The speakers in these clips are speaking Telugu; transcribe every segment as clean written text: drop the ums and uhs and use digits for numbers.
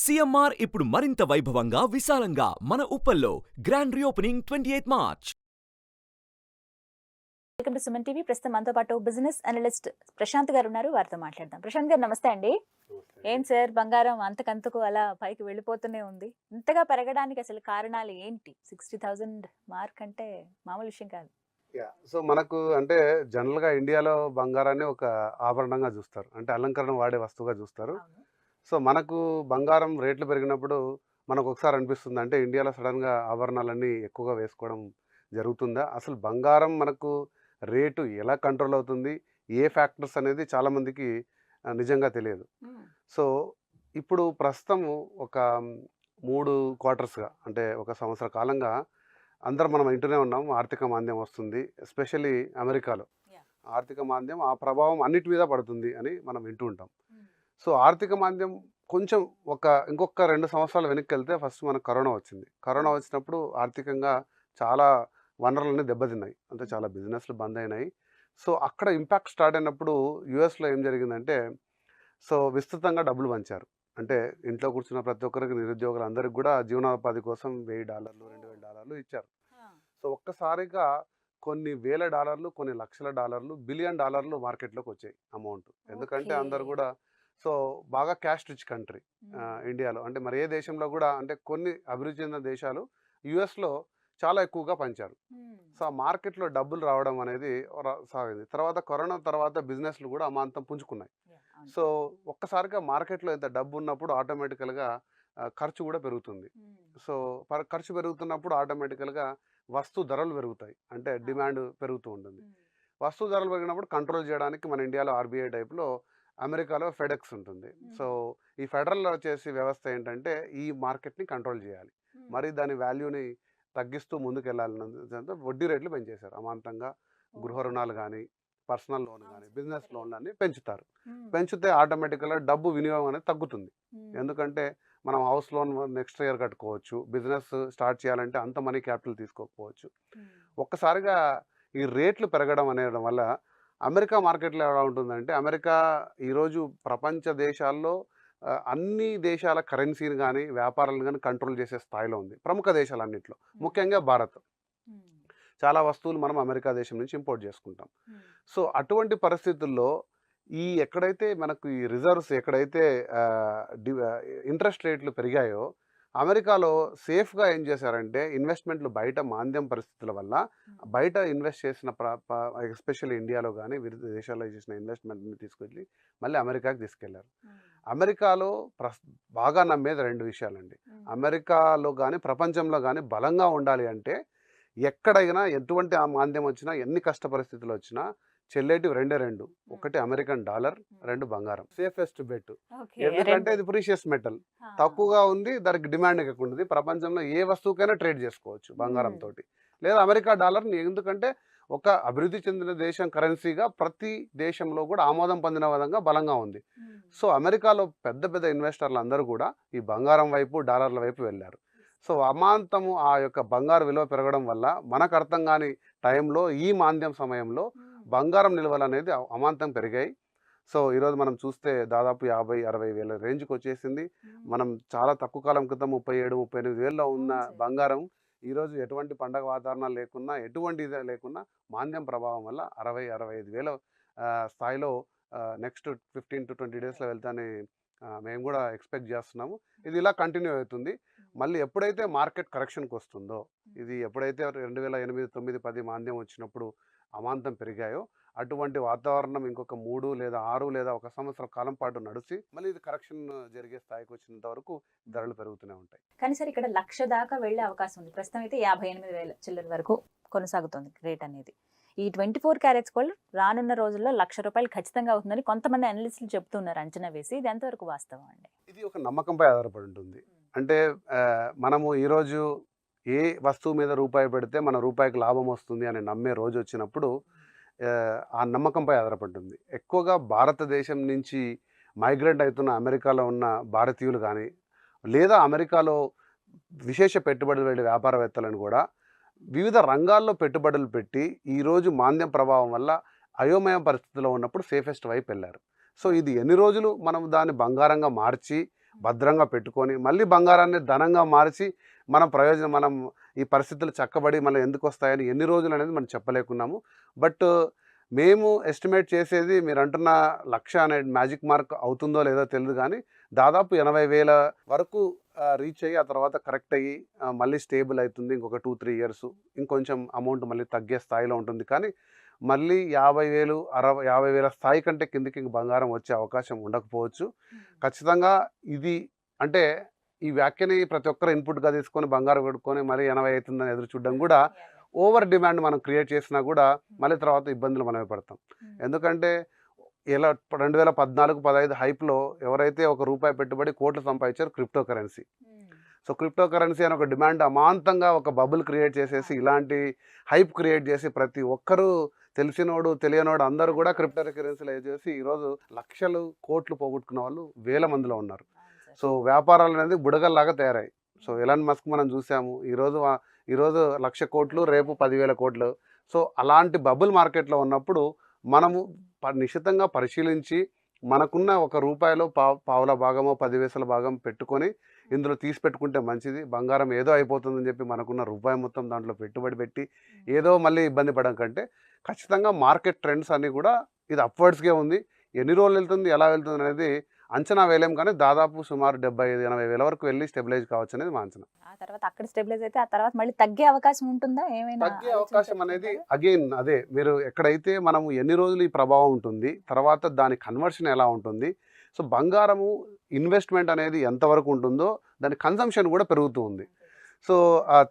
సీఎంఆర్ ఇప్పుడు మరింత వైభవంగా విశాలంగా మన ఉప్పల్లో grand reopening 28 March. Welcome to Suman TV. ప్రస్తుతం మనతో పాటు బిజినెస్ అనలిస్ట్ ప్రశాంత్ గారు ఉన్నారు. వారితో మాట్లాడదాం. ప్రశాంత్ గారు నమస్తే అండి. ఏం సార్, బంగారం అంతకంతకు అలా పైకి వెళ్ళిపోతూనే ఉంది. ఇంతగా పెరగడానికి అసలు కారణాలు ఏంటి? 60,000 మార్క్ అంటే మామూలు విషయం కాదు. సో మనకు అంటే జనరల్గా ఇండియాలో బంగారాన్ని ఒక ఆభరణంగా చూస్తారు, అంటే అలంకరణ వాడే వస్తువుగా చూస్తారు. అవును. సో మనకు బంగారం రేట్లు పెరిగినప్పుడు మనకు ఒకసారి అనిపిస్తుంది, అంటే ఇండియాలో సడన్గా ఆభరణాలన్నీ ఎక్కువగా వేసుకోవడం జరుగుతుందా, అసలు బంగారం మనకు రేటు ఎలా కంట్రోల్ అవుతుంది, ఏ ఫ్యాక్టర్స్ అనేది చాలామందికి నిజంగా తెలియదు. సో ఇప్పుడు ప్రస్తుతం ఒక 3 క్వార్టర్స్గా, అంటే ఒక సంవత్సర కాలంగా అందరం మనం వింటూనే ఉన్నాం, ఆర్థిక మాంద్యం వస్తుంది. ఎస్పెషల్లీ అమెరికాలో ఆర్థిక మాంద్యం, ఆ ప్రభావం అన్నిటి మీద పడుతుంది అని మనం వింటూ ఉంటాం. సో ఆర్థిక మాంద్యం కొంచెం ఇంకొక 2 సంవత్సరాలు వెనక్కి వెళ్తే ఫస్ట్ మనకు కరోనా వచ్చింది. కరోనా వచ్చినప్పుడు ఆర్థికంగా చాలా వనరులన్నీ దెబ్బతిన్నాయి, అంటే చాలా బిజినెస్లు బంద్ అయినాయి. సో అక్కడ ఇంపాక్ట్ స్టార్ట్ అయినప్పుడు యుఎస్లో ఏం జరిగిందంటే, సో విస్తృతంగా డబ్బులు పంచారు. అంటే ఇంట్లో కూర్చున్న ప్రతి ఒక్కరికి, నిరుద్యోగులందరికీ కూడా జీవనోపాధి కోసం $1,000, $2,000 ఇచ్చారు. సో ఒక్కసారిగా కొన్ని వేల డాలర్లు, కొన్ని లక్షల డాలర్లు, బిలియన్ డాలర్లు మార్కెట్లోకి వచ్చాయి అమౌంట్. ఎందుకంటే అందరు కూడా, సో బాగా క్యాష్ రిచ్ కంట్రీ ఇండియాలో, అంటే మరి ఏ దేశంలో కూడా, అంటే కొన్ని అభివృద్ధి చెందిన దేశాలు యుఎస్లో చాలా ఎక్కువగా పంచారు. సో ఆ మార్కెట్లో డబ్బులు రావడం అనేది సాగింది. తర్వాత కరోనా తర్వాత బిజినెస్లు కూడా అమాంతం పుంజుకున్నాయి. సో ఒక్కసారిగా మార్కెట్లో ఇంత డబ్బు ఉన్నప్పుడు ఆటోమేటికల్గా ఖర్చు కూడా పెరుగుతుంది. సో ఖర్చు పెరుగుతున్నప్పుడు ఆటోమేటికల్గా వస్తు ధరలు పెరుగుతాయి, అంటే డిమాండ్ పెరుగుతూ ఉంటుంది. వస్తు ధరలు పెరిగినప్పుడు కంట్రోల్ చేయడానికి మన ఇండియాలో ఆర్బీఐ టైప్లో, అమెరికాలో ఫెడెక్స్ ఉంటుంది. సో ఈ ఫెడరల్ వచ్చేసి వ్యవస్థ ఏంటంటే ఈ మార్కెట్ని కంట్రోల్ చేయాలి, మరి దాని వాల్యూని తగ్గిస్తూ ముందుకెళ్ళాలన్న వడ్డీ రేట్లు పెంచేశారు అమాంతంగా. గృహ రుణాలు కానీ, పర్సనల్ లోన్ కానీ, బిజినెస్ లోన్లు అన్నీ పెంచుతారు. పెంచితే ఆటోమేటిక్గా డబ్బు వినియోగం అనేది తగ్గుతుంది. ఎందుకంటే మనం హౌస్ లోన్ నెక్స్ట్ ఇయర్ కట్టుకోవచ్చు, బిజినెస్ స్టార్ట్ చేయాలంటే అంత మనీ క్యాపిటల్ తీసుకోకపోవచ్చు. ఒక్కసారిగా ఈ రేట్లు పెరగడం అనేది వల్ల అమెరికా మార్కెట్లో ఎలా ఉంటుందంటే, అమెరికా ఈరోజు ప్రపంచ దేశాల్లో అన్ని దేశాల కరెన్సీని కానీ, వ్యాపారాలను కానీ కంట్రోల్ చేసే స్థాయిలో ఉంది, ప్రముఖ దేశాలన్నింటిలో. ముఖ్యంగా భారత్, చాలా వస్తువులు మనం అమెరికా దేశం నుంచి ఇంపోర్ట్ చేసుకుంటాం. సో అటువంటి పరిస్థితుల్లో ఎక్కడైతే మనకు ఈ రిజర్వ్స్, ఎక్కడైతే ఇంట్రెస్ట్ రేట్లు పెరిగాయో, అమెరికాలో సేఫ్గా ఏం చేశారంటే, ఇన్వెస్ట్మెంట్లు బయట మాంద్యం పరిస్థితుల వల్ల బయట ఇన్వెస్ట్ చేసిన ఎస్పెషల్లీ ఇండియాలో కానీ వివిధ దేశాల్లో చేసిన ఇన్వెస్ట్మెంట్ని తీసుకెళ్ళి మళ్ళీ అమెరికాకి తీసుకెళ్లారు. అమెరికాలో బాగా నమ్మేది 2 విషయాలండి. అమెరికాలో కానీ ప్రపంచంలో కానీ బలంగా ఉండాలి అంటే, ఎక్కడైనా ఎటువంటి మాంద్యం వచ్చినా, ఎన్ని కష్ట పరిస్థితులు వచ్చినా చెల్లేటివి 2. ఒకటి అమెరికన్ డాలర్, 2 బంగారం. Safest bet. ఎందుకంటే ఇది ప్రీషియస్ మెటల్, తక్కువగా ఉంది, దానికి డిమాండ్ ఎక్కువ ఉంది. ప్రపంచంలో ఏ వస్తువుకైనా ట్రేడ్ చేసుకోవచ్చు బంగారం తోటి, లేదా అమెరికా డాలర్ని. ఎందుకంటే ఒక అభివృద్ధి చెందిన దేశం కరెన్సీగా ప్రతి దేశంలో కూడా ఆమోదం పొందిన విధంగా బలంగా ఉంది. సో అమెరికాలో పెద్ద పెద్ద ఇన్వెస్టర్లు అందరూ కూడా ఈ బంగారం వైపు, డాలర్ల వైపు వెళ్ళారు. సో అమాంతము ఆ యొక్క బంగారు విలువ పెరగడం వల్ల మనకు అర్థం కాని టైంలో, ఈ మాంద్యం సమయంలో బంగారం నిల్వలు అనేది అమాంతం పెరిగాయి. సో ఈరోజు మనం చూస్తే దాదాపు 50-60 వేల రేంజ్కి వచ్చేసింది. మనం చాలా తక్కువ కాలం క్రితం 37-38 వేలలో ఉన్న బంగారం ఈరోజు ఎటువంటి పండగ వాతావరణం లేకున్నా, ఎటువంటి ఇది లేకున్నా, మాంద్యం ప్రభావం వల్ల 60-65 వేల స్థాయిలో నెక్స్ట్ 15-20 డేస్లో వెళ్తానే మేము కూడా ఎక్స్పెక్ట్ చేస్తున్నాము. ఇది ఇలా కంటిన్యూ అవుతుంది. మళ్ళీ ఎప్పుడైతే మార్కెట్ కరెక్షన్కి వస్తుందో, ఇది ఎప్పుడైతే 2008, 9, 10 మాంద్యం వచ్చినప్పుడు అమాంతం పెరిగాయో, అటువంటి వాతావరణం ఇంకొక 3 లేదా 6 లేదా 1 సంవత్సరం కాలం పాటు నడిచి మళ్ళీ ఇది కరెక్షన్ జరిగే స్థాయికి వచ్చినంత వరకు ధరలు పెరుగుతూనే ఉంటాయి. కానీ సార్, ఇక్కడ 1,00,000 దాకా వెళ్ళే అవకాశం ఉంది. ప్రస్తుతం అయితే 58,000 చిల్లర వరకు కొనసాగుతుంది రేట్ అనేది. ఈ 24 క్యారెట్స్ గోల్డ్ రానున్న రోజుల్లో ₹1,00,000 ఖచ్చితంగా అవుతుందని కొంతమంది అనలిస్టులు చెప్తున్నారు, అంచనా వేసి. ఇది ఎంతవరకు వాస్తవం అండి? ఇది ఒక నమ్మకంపై ఆధారపడి ఉంటుంది. అంటే మనము ఈరోజు ఏ వస్తువు మీద రూపాయి పెడితే మన రూపాయికి లాభం వస్తుంది అని నమ్మే రోజు వచ్చినప్పుడు ఆ నమ్మకంపై ఆధారపడుతుంది. ఎక్కువగా భారతదేశం నుంచి మైగ్రేట్ అవుతున్న అమెరికాలో ఉన్న భారతీయులు కానీ, లేదా అమెరికాలో విశేష పెట్టుబడులు వెళ్ళే వ్యాపారవేత్తలను కూడా వివిధ రంగాల్లో పెట్టుబడులు పెట్టి ఈరోజు మాంద్యం ప్రభావం వల్ల అయోమయ పరిస్థితిలో ఉన్నప్పుడు సేఫెస్ట్ వైపు వెళ్ళారు. సో ఇది ఎన్ని రోజులు మనం దాన్ని బంగారంగా మార్చి భద్రంగా పెట్టుకొని మళ్ళీ బంగారాన్ని ధనంగా మార్చి మనం ఈ పరిస్థితులు చక్కబడి మళ్ళీ ఎందుకు వస్తాయని ఎన్ని రోజులు అనేది మనం చెప్పలేకున్నాము. బట్ మేము ఎస్టిమేట్ చేసేది మీరు అంటున్న 1,00,000 అనే మ్యాజిక్ మార్క్ అవుతుందో లేదో తెలియదు, కానీ దాదాపు 80,000 వరకు రీచ్ అయ్యి ఆ తర్వాత కరెక్ట్ అయ్యి మళ్ళీ స్టేబుల్ అవుతుంది. ఇంకొక 2-3 ఇయర్స్ ఇంకొంచెం అమౌంట్ మళ్ళీ తగ్గే స్థాయిలో ఉంటుంది. కానీ మళ్ళీ 50,000 50,000 స్థాయి కంటే కిందకి ఇంక బంగారం వచ్చే అవకాశం ఉండకపోవచ్చు. ఖచ్చితంగా ఇది అంటే ఈ వ్యాఖ్యని ప్రతి ఒక్కరు ఇన్పుట్గా తీసుకొని బంగారం కొనుక్కొని మరీ 80 అవుతుందని ఎదురు చూడడం కూడా ఓవర్ డిమాండ్ మనం క్రియేట్ చేసినా కూడా మళ్ళీ తర్వాత ఇబ్బందులు మనమే పడతాం. ఎందుకంటే ఇలా 2014-15 హైప్లో ఎవరైతే ₹1 పెట్టుబడి కోట్లు సంపాదించారు crypto currency. So crypto currency అని ఒక డిమాండ్ అమాంతంగా ఒక బబుల్ క్రియేట్ చేసేసి ఇలాంటి హైప్ క్రియేట్ చేసి ప్రతి ఒక్కరూ తెలిసినోడు తెలియనోడు అందరూ కూడా క్రిప్టో కరెన్సీలో చేసి ఈరోజు లక్షలు కోట్లు పోగొట్టుకున్న వాళ్ళు వేల మందిలో ఉన్నారు. సో వ్యాపారాలు అనేది బుడగల్లాగా తయారయ్యాయి. సో ఎలాన్ మస్క్ మనం చూసాము, ఈరోజు 1,00,000 కోట్లు, రేపు 10,000 కోట్లు. సో అలాంటి బబుల్ మార్కెట్లో ఉన్నప్పుడు మనము నిశితంగా పరిశీలించి మనకున్న ₹1 పావుల భాగమో 10 పైసల భాగం పెట్టుకొని ఇందులో తీసి పెట్టుకుంటే మంచిది. బంగారం ఏదో అయిపోతుందని చెప్పి మనకున్న రూపాయి మొత్తం దాంట్లో పెట్టుబడి పెట్టి ఏదో మళ్ళీ ఇబ్బంది పడడం కంటే ఖచ్చితంగా మార్కెట్ ట్రెండ్స్ అన్నీ కూడా ఇది అప్వర్డ్స్గా ఉంది. ఎన్ని రోజులు వెళ్తుంది, ఎలా వెళ్తుంది అనేది అంచనా వేయలేం, కానీ దాదాపు సుమారు 75,000-80,000 వరకు వెళ్ళి స్టెబిలైజ్ కావచ్చు అనేది మా అంచనా. ఆ తర్వాత అక్కడ స్టెబిలైజ్ అయితే ఆ తర్వాత మళ్ళీ తగ్గే అవకాశం ఉంటుందా? ఏమైనా తగ్గే అవకాశం అనేది అగైన్ అదే మీరు ఎక్కడైతే మనము ఎన్ని రోజులు ఈ ప్రభావం ఉంటుంది, తర్వాత దాని కన్వర్షన్ ఎలా ఉంటుంది. సో బంగారము ఇన్వెస్ట్మెంట్ అనేది ఎంతవరకు ఉంటుందో దాని కన్సంప్షన్ కూడా పెరుగుతూ ఉంది. So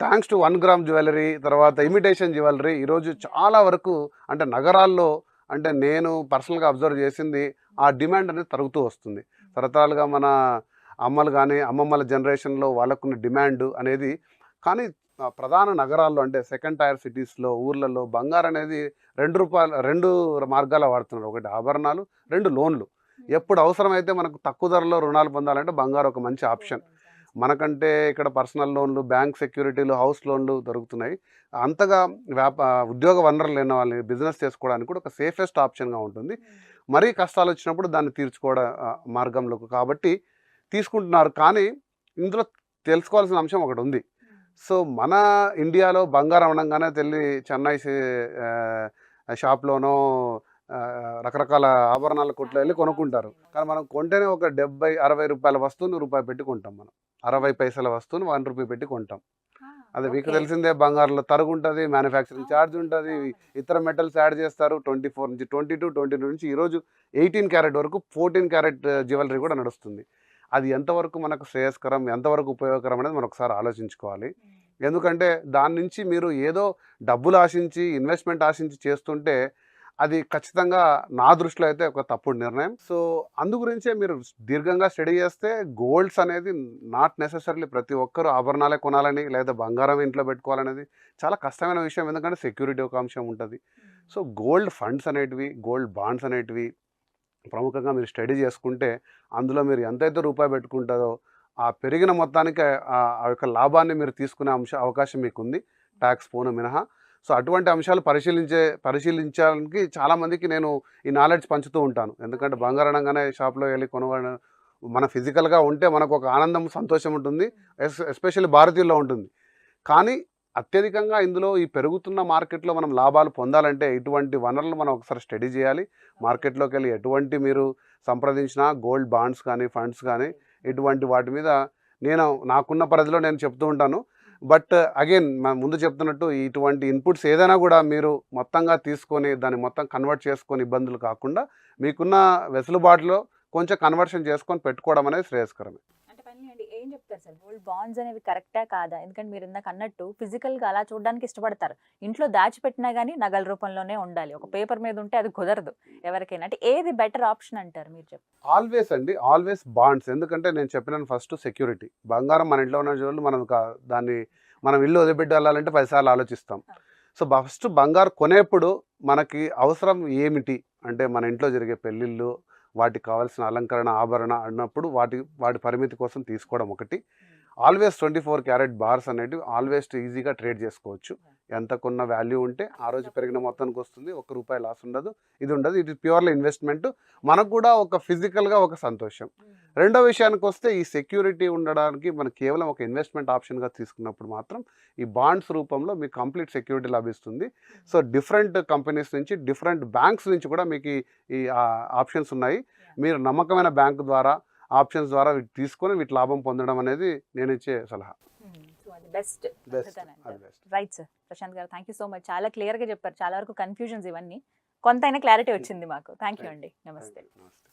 thanks to 1 gram jewellery, తర్వాత ఇమిటేషన్ జ్యువెలరీ ఈరోజు చాలా వరకు అంటే నగరాల్లో అంటే నేను పర్సనల్గా అబ్జర్వ్ చేసింది ఆ డిమాండ్ అనేది తరుగుతూ వస్తుంది. తరతరాలుగా మన అమ్మలు కానీ అమ్మమ్మల జనరేషన్లో వాళ్ళకున్న డిమాండ్ అనేది, కానీ ప్రధాన నగరాల్లో అంటే సెకండ్ టైర్ సిటీస్లో ఊర్లలో బంగారం అనేది రెండు మార్గాల వాడుతున్నారు. ఒకటి ఆభరణాలు, 2 లోన్లు. ఎప్పుడు అవసరమైతే మనకు తక్కువ ధరలో రుణాలు పొందాలంటే బంగారం ఒక మంచి ఆప్షన్. మనకంటే ఇక్కడ పర్సనల్ లోన్లు, బ్యాంక్ సెక్యూరిటీలు, హౌస్ లోన్లు దొరుకుతున్నాయి. అంతగా ఉద్యోగ వనరులు లేని వాళ్ళని బిజినెస్ చేసుకోవడానికి కూడా ఒక సేఫెస్ట్ ఆప్షన్గా ఉంటుంది. మరీ కష్టాలు వచ్చినప్పుడు దాన్ని తీర్చుకోవడం మార్గంలో కాబట్టి తీసుకుంటున్నారు. కానీ ఇందులో తెలుసుకోవాల్సిన అంశం ఒకటి ఉంది. సో మన ఇండియాలో బంగారం అనగానే చెన్నై షాప్లోనో రకరకాల ఆభరణాల కొట్లో వెళ్ళి కొనుక్కుంటారు. కానీ మనం కొంటేనే ఒక ₹70-60 వస్తువుని ₹1 పెట్టి కొంటాం. మనం 60 పైసల వస్తువుని ₹1 పెట్టి కొంటాం. అదే మీకు తెలిసిందే, బంగారంలో తరుగు ఉంటుంది, మ్యానుఫ్యాక్చరింగ్ ఛార్జ్ ఉంటుంది, ఇతర మెటల్స్ యాడ్ చేస్తారు. 24 నుంచి 22 నుంచి ఈరోజు 18 క్యారెట్ వరకు 14 క్యారెట్ జ్యువెలరీ కూడా నడుస్తుంది. అది ఎంతవరకు మనకు శ్రేయస్కరం, ఎంతవరకు ఉపయోగకరం అనేది మనం ఒకసారి ఆలోచించుకోవాలి. ఎందుకంటే దాని నుంచి మీరు ఏదో డబ్బులు ఆశించి ఇన్వెస్ట్మెంట్ ఆశించి చేస్తుంటే అది ఖచ్చితంగా నా దృష్టిలో అయితే ఒక తప్పుడు నిర్ణయం. సో అందు గురించే మీరు దీర్ఘంగా స్టడీ చేస్తే గోల్డ్స్ అనేది నాట్ నెసెసరీలీ ప్రతి ఒక్కరూ ఆభరణాలే కొనాలని లేదా బంగారం ఇంట్లో పెట్టుకోవాలనేది చాలా కష్టమైన విషయం. ఎందుకంటే సెక్యూరిటీ ఒక అంశం ఉంటుంది. సో గోల్డ్ ఫండ్స్ అనేటివి, గోల్డ్ బాండ్స్ అనేటివి ప్రముఖంగా మీరు స్టడీ చేసుకుంటే అందులో మీరు ఎంతైతే రూపాయి పెట్టుకుంటారో ఆ పెరిగిన మొత్తానికి ఆ యొక్క లాభాన్ని మీరు తీసుకునే అవకాశం మీకు ఉంది, ట్యాక్స్ పోను మినహా. సో అటువంటి అంశాలు పరిశీలించడానికి చాలామందికి నేను ఈ నాలెడ్జ్ పంచుతూ ఉంటాను. ఎందుకంటే బంగారం అనగానే షాప్లో వెళ్ళి కొనుగోలు మన ఫిజికల్గా ఉంటే మనకు ఒక ఆనందం, సంతోషం ఉంటుంది, ఎస్పెషల్లీ భారతీయుల్లో ఉంటుంది. కానీ అత్యధికంగా ఇందులో ఈ పెరుగుతున్న మార్కెట్లో మనం లాభాలు పొందాలంటే ఇటువంటి వనరులు మనం ఒకసారి స్టడీ చేయాలి. మార్కెట్లోకి వెళ్ళి ఎటువంటి మీరు సంప్రదించినా గోల్డ్ బాండ్స్ కానీ ఫండ్స్ కానీ ఇటువంటి వాటి మీద నాకున్న పరిధిలో నేను చెప్తూ ఉంటాను. బట్ అగైన్ ముందు చెప్తున్నట్టు ఇటువంటి ఇన్పుట్స్ ఏదైనా కూడా మీరు మొత్తంగా తీసుకొని దాన్ని మొత్తం కన్వర్ట్ చేసుకొని ఇబ్బందులు కాకుండా మీకున్న వెసులుబాటులో కొంచెం కన్వర్షన్ చేసుకొని పెట్టుకోవడం అనేది శ్రేయస్కరమే. ఏం చెప్తారు సార్, గోల్డ్ బాండ్స్ అనేవి కరెక్టా కాదా? ఎందుకంటే మీరు ఇందాక అన్నట్టు ఫిజికల్గా అలా చూడడానికి ఇష్టపడతారు. ఇంట్లో దాచిపెట్టినా కానీ నగల రూపంలోనే ఉండాలి, ఒక పేపర్ మీద ఉంటే అది కుదరదు ఎవరికైనా. అంటే ఏది బెటర్ ఆప్షన్ అంటారు మీరు చెప్పు? Always bonds. ఎందుకంటే నేను చెప్పినాను ఫస్ట్ సెక్యూరిటీ. బంగారం మన ఇంట్లో ఉన్న జోళ్ళు మనం ఇల్లు వదిలిపెట్టి వెళ్ళాలంటే 10 సార్లు ఆలోచిస్తాం. సో ఫస్ట్ బంగారు కొనేప్పుడు మనకి అవసరం ఏమిటి అంటే మన ఇంట్లో జరిగే పెళ్ళిళ్ళు, వాటికి కావాల్సిన అలంకరణ, ఆభరణ అన్నప్పుడు వాటి పరిమితి కోసం తీసుకోవడం ఒకటి. ఆల్వేస్ 24 క్యారెట్ బార్స్ అనేటివి ఆల్వేస్ ఈజీగా ట్రేడ్ చేసుకోవచ్చు. ఎంతకున్న వాల్యూ ఉంటే ఆ రోజు పెరిగిన మొత్తానికి వస్తుంది. ₹1 లాస్ ఉండదు. ఇది ఉండదు. ఇది ప్యూర్లీ ఇన్వెస్ట్మెంట్. మనకు కూడా ఒక ఫిజికల్గా ఒక సంతోషం. రెండో విషయానికి వస్తే ఈ సెక్యూరిటీ ఉండడానికి మనం కేవలం ఒక ఇన్వెస్ట్మెంట్ ఆప్షన్గా తీసుకున్నప్పుడు మాత్రం ఈ బాండ్స్ రూపంలో మీకు కంప్లీట్ సెక్యూరిటీ లభిస్తుంది. సో డిఫరెంట్ కంపెనీస్ నుంచి డిఫరెంట్ బ్యాంక్స్ నుంచి కూడా మీకు ఈ ఆప్షన్స్ ఉన్నాయి. మీరు నమ్మకమైన బ్యాంకు ద్వారా ఆప్షన్స్ ద్వారా వీటి తీసుకొని వీటి లాభం పొందడం అనేది నేను ఇచ్చే సలహా. బెస్ట్ బెస్ట్ అది best. Right sir. Prashant garu thank you so much. చాలా క్లియర్గా చెప్పారు. చాలా వరకు కన్ఫ్యూజన్స్ ఇవన్నీ కొంతైనా క్లారిటీ వచ్చింది మాకు. థ్యాంక్ యూ అండి. నమస్తే. నమస్తే.